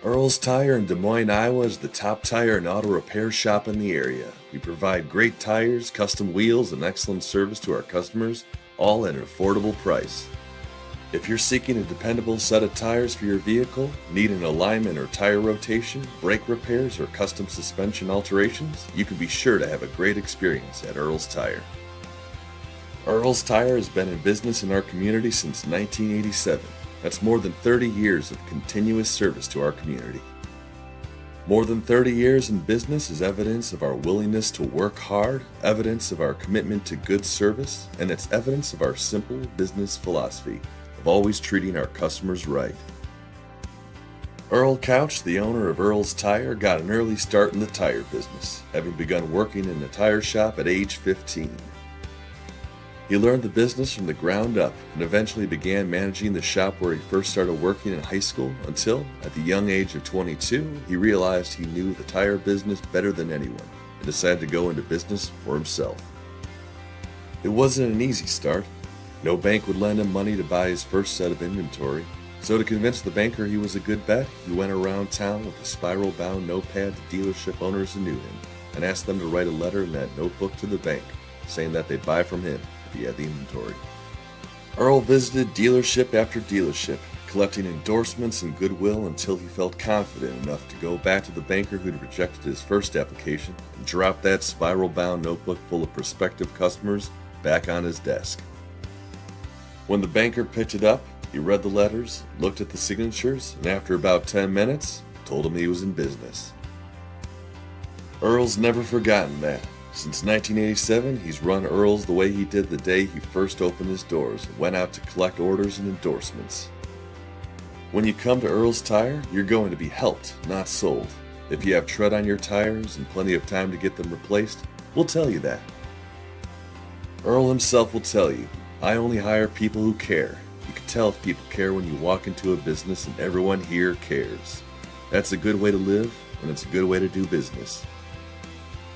Earl's Tire in Des Moines, Iowa is the top tire and auto repair shop in the area. We provide great tires, custom wheels, and excellent service to our customers, all at an affordable price. If you're seeking a dependable set of tires for your vehicle, need an alignment or tire rotation, brake repairs, or custom suspension alterations, you can be sure to have a great experience at Earl's Tire. Earl's Tire has been in business in our community since 1987. That's more than 30 years of continuous service to our community. More than 30 years in business is evidence of our willingness to work hard, evidence of our commitment to good service, and it's evidence of our simple business philosophy of always treating our customers right. Earl Couch, the owner of Earl's Tire, got an early start in the tire business, having begun working in a tire shop at age 15. He learned the business from the ground up and eventually began managing the shop where he first started working in high school until, at the young age of 22, he realized he knew the tire business better than anyone and decided to go into business for himself. It wasn't an easy start. No bank would lend him money to buy his first set of inventory, so to convince the banker he was a good bet, he went around town with a spiral-bound notepad to dealership owners who knew him and asked them to write a letter in that notebook to the bank, saying that they'd buy from him if he had the inventory. Earl visited dealership after dealership, collecting endorsements and goodwill until he felt confident enough to go back to the banker who'd rejected his first application and drop that spiral-bound notebook full of prospective customers back on his desk. When the banker picked it up, he read the letters, looked at the signatures, and after about 10 minutes, told him he was in business. Earl's never forgotten that. Since 1987, he's run Earl's the way he did the day he first opened his doors and went out to collect orders and endorsements. When you come to Earl's Tire, you're going to be helped, not sold. If you have tread on your tires and plenty of time to get them replaced, we'll tell you that. Earl himself will tell you, I only hire people who care. You can tell if people care when you walk into a business and everyone here cares. That's a good way to live, and it's a good way to do business.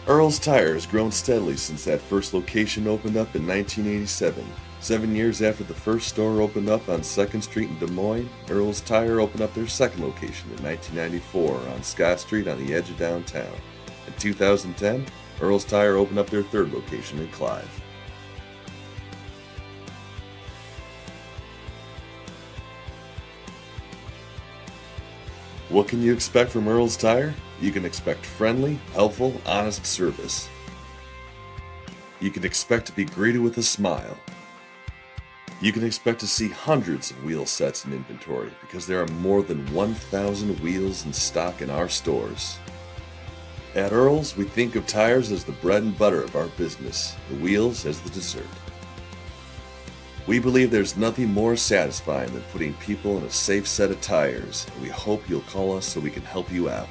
Earl's Tire has grown steadily since that first location opened up in 1987. 7 years after the first store opened up on 2nd Street in Des Moines, Earl's Tire opened up their second location in 1994 on Scott Street on the edge of downtown. In 2010, Earl's Tire opened up their third location in Clive. What can you expect from Earl's Tire? You can expect friendly, helpful, honest service. You can expect to be greeted with a smile. You can expect to see hundreds of wheel sets in inventory because there are more than 1,000 wheels in stock in our stores. At Earl's, we think of tires as the bread and butter of our business, the wheels as the dessert. We believe there's nothing more satisfying than putting people in a safe set of tires, and we hope you'll call us so we can help you out.